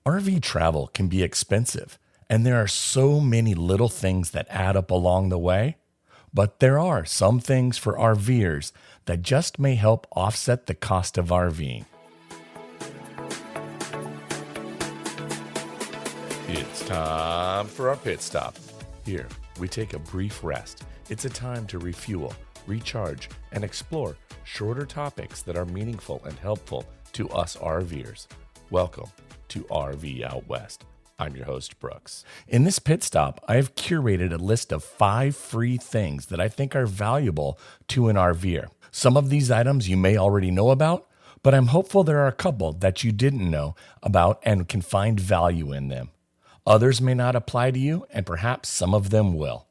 RV travel can be expensive, and there are so many little things that add up along the way. But there are some things for RVers that just may help offset the cost of RVing. It's time for our pit stop. Here, we take a brief rest. It's a time to refuel, recharge, and explore shorter topics that are meaningful and helpful to us RVers. Welcome to RV Out West. I'm your host, Brooks. In this pit stop, I have curated a list of 5 free things that I think are valuable to an RVer. Some of these items you may already know about, but I'm hopeful there are a couple that you didn't know about and can find value in them. Others may not apply to you, and perhaps some of them will.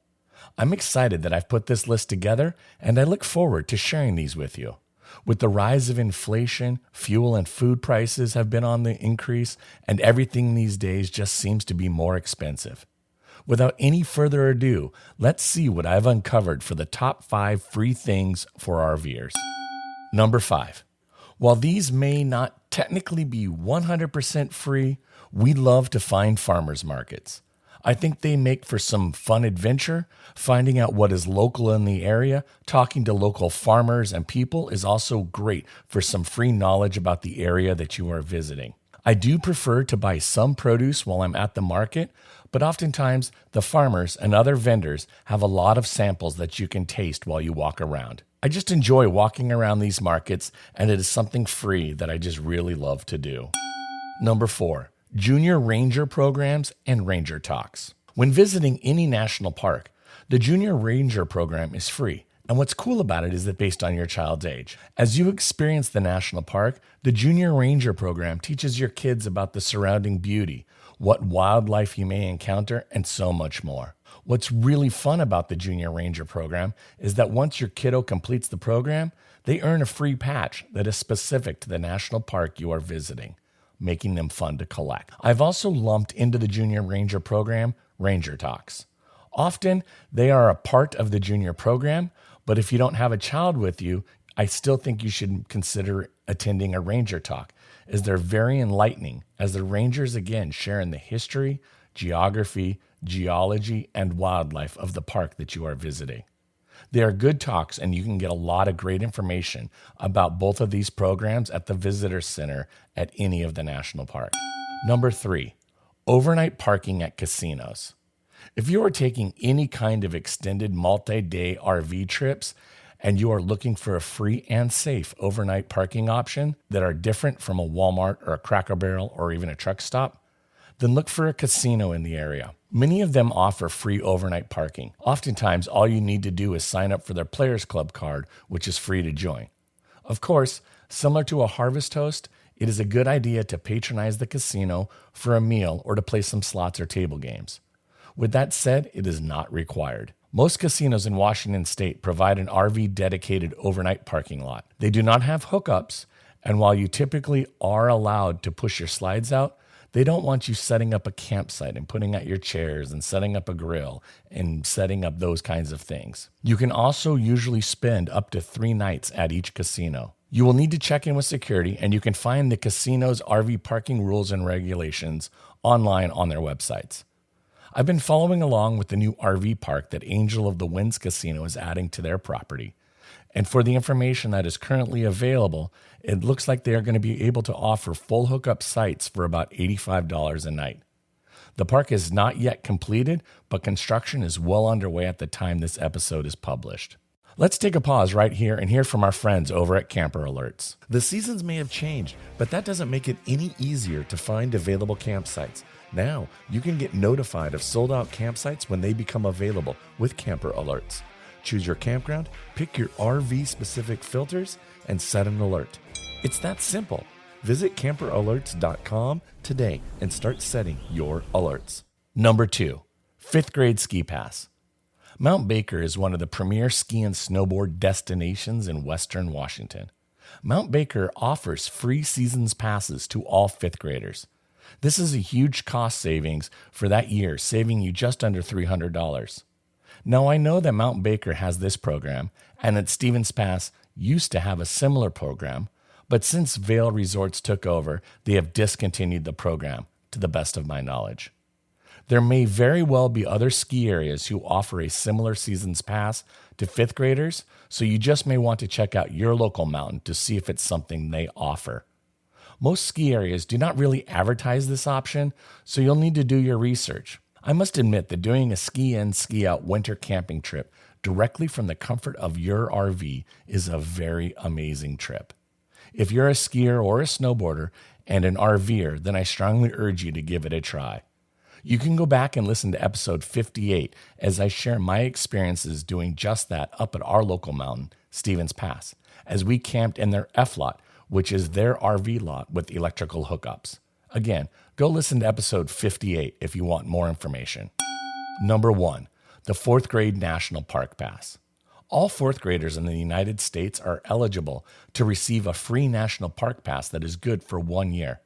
I'm excited that I've put this list together, and I look forward to sharing these with you. With the rise of inflation, fuel and food prices have been on the increase, and everything these days just seems to be more expensive. Without any further ado, let's see what I've uncovered for the top 5 free things for RVers. Number 5. While these may not technically be 100% free, we love to find farmers markets. I think they make for some fun adventure. Finding out what is local in the area, talking to local farmers and people is also great for some free knowledge about the area that you are visiting. I do prefer to buy some produce while I'm at the market, but oftentimes the farmers and other vendors have a lot of samples that you can taste while you walk around. I just enjoy walking around these markets, and it is something free that I just really love to do. Number 4. Junior Ranger programs and Ranger Talks. When visiting any national park, the Junior Ranger program is free. And what's cool about it is that based on your child's age. As you experience the national park, the Junior Ranger program teaches your kids about the surrounding beauty, what wildlife you may encounter, and so much more. What's really fun about the Junior Ranger program is that once your kiddo completes the program, they earn a free patch that is specific to the national park you are visiting, making them fun to collect. I've also lumped into the Junior Ranger program Ranger Talks. Often, they are a part of the junior program, but if you don't have a child with you, I still think you should consider attending a Ranger Talk, as they're very enlightening, as the Rangers again share in the history, geography, geology, and wildlife of the park that you are visiting. They are good talks, and you can get a lot of great information about both of these programs at the Visitor Center at any of the national parks. Number 3, overnight parking at casinos. If you are taking any kind of extended multi-day RV trips and you are looking for a free and safe overnight parking option that are different from a Walmart or a Cracker Barrel or even a truck stop, then look for a casino in the area. Many of them offer free overnight parking. Oftentimes, all you need to do is sign up for their Players Club card, which is free to join. Of course, similar to a Harvest Host, it is a good idea to patronize the casino for a meal or to play some slots or table games. With that said, it is not required. Most casinos in Washington State provide an RV-dedicated overnight parking lot. They do not have hookups, and while you typically are allowed to push your slides out, they don't want you setting up a campsite and putting out your chairs and setting up a grill and setting up those kinds of things. You can also usually spend up to 3 nights at each casino. You will need to check in with security, and you can find the casino's RV parking rules and regulations online on their websites. I've been following along with the new RV park that Angel of the Winds Casino is adding to their property. And for the information that is currently available, it looks like they are going to be able to offer full hookup sites for about $85 a night. The park is not yet completed, but construction is well underway at the time this episode is published. Let's take a pause right here and hear from our friends over at Camper Alerts. The seasons may have changed, but that doesn't make it any easier to find available campsites. Now, you can get notified of sold-out campsites when they become available with Camper Alerts. Choose your campground, pick your RV-specific filters, and set an alert. It's that simple. Visit camperalerts.com today and start setting your alerts. Number 2, 5th grade ski pass. Mount Baker is one of the premier ski and snowboard destinations in Western Washington. Mount Baker offers free seasons passes to all 5th graders. This is a huge cost savings for that year, saving you just under $300. Now, I know that Mount Baker has this program, and that Stevens Pass used to have a similar program, but since Vail Resorts took over, they have discontinued the program, to the best of my knowledge. There may very well be other ski areas who offer a similar season's pass to 5th graders, so you just may want to check out your local mountain to see if it's something they offer. Most ski areas do not really advertise this option, so you'll need to do your research. I must admit that doing a ski in, ski out winter camping trip directly from the comfort of your RV is a very amazing trip. If you're a skier or a snowboarder and an RVer, then I strongly urge you to give it a try. You can go back and listen to episode 58 as I share my experiences doing just that up at our local mountain, Stevens Pass, as we camped in their F lot, which is their RV lot with electrical hookups. Again, go listen to episode 58 if you want more information. Number 1, the 4th grade National Park Pass. All 4th graders in the United States are eligible to receive a free National Park Pass that is good for 1 year.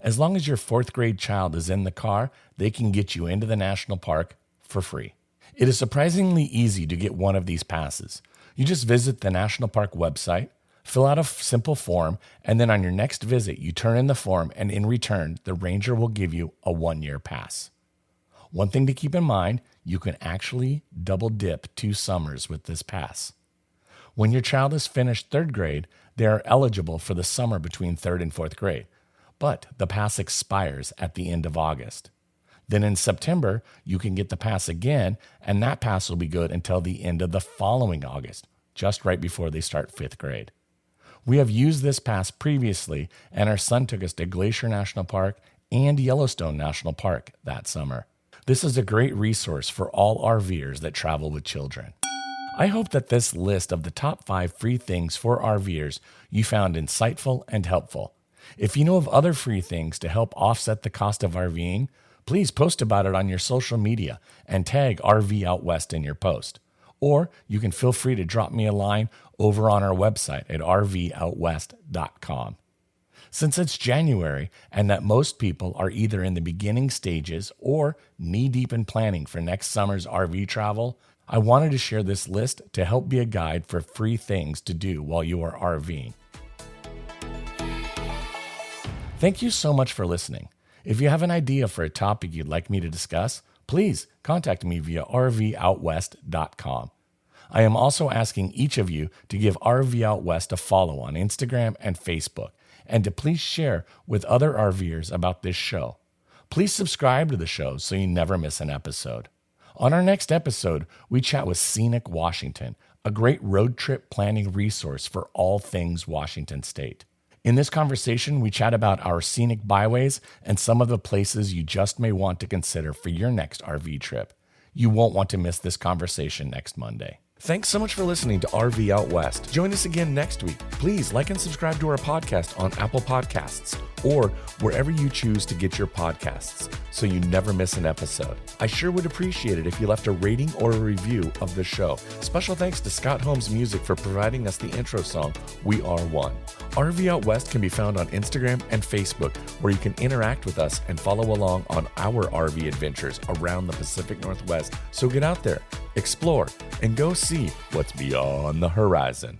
As long as your 4th grade child is in the car, they can get you into the national park for free. It is surprisingly easy to get one of these passes. You just visit the national park website, fill out a simple form, and then on your next visit, you turn in the form, and in return, the ranger will give you a 1-year pass. One thing to keep in mind, you can actually double dip 2 summers with this pass. When your child has finished 3rd grade, they are eligible for the summer between 3rd and 4th grade. But the pass expires at the end of August. Then in September, you can get the pass again, and that pass will be good until the end of the following August, just right before they start 5th grade. We have used this pass previously, and our son took us to Glacier National Park and Yellowstone National Park that summer. This is a great resource for all RVers that travel with children. I hope that this list of the top 5 free things for RVers you found insightful and helpful. If you know of other free things to help offset the cost of RVing, please post about it on your social media and tag RV Out West in your post. Or you can feel free to drop me a line over on our website at rvoutwest.com. Since it's January and that most people are either in the beginning stages or knee-deep in planning for next summer's RV travel, I wanted to share this list to help be a guide for free things to do while you are RVing. Thank you so much for listening. If you have an idea for a topic you'd like me to discuss, please contact me via rvoutwest.com. I am also asking each of you to give RV Out West a follow on Instagram and Facebook, and to please share with other RVers about this show. Please subscribe to the show so you never miss an episode. On our next episode, we chat with Scenic Washington, a great road trip planning resource for all things Washington State. In this conversation, we chat about our scenic byways and some of the places you just may want to consider for your next RV trip. You won't want to miss this conversation next Monday. Thanks so much for listening to RV Out West. Join us again next week. Please like and subscribe to our podcast on Apple Podcasts or wherever you choose to get your podcasts so you never miss an episode. I sure would appreciate it if you left a rating or a review of the show. Special thanks to Scott Holmes Music for providing us the intro song, We Are One. RV Out West can be found on Instagram and Facebook, where you can interact with us and follow along on our RV adventures around the Pacific Northwest. So get out there, explore, and go see what's beyond the horizon.